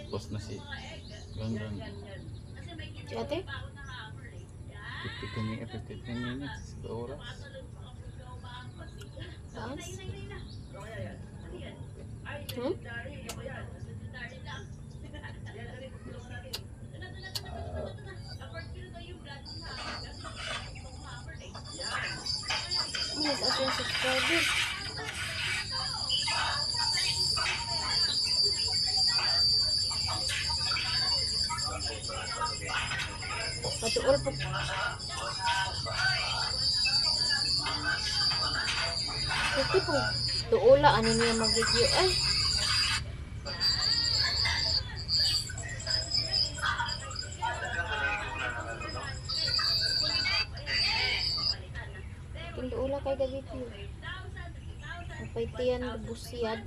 Post na si Gandang. Si ate? 52 minutes sa oras. Taas? Hmm? Malit as yung subscriber. Patuol po. Kasi po, tuula, ano niya mag-video ay. Tuula kay gabi po. Napay tiyan, busyad.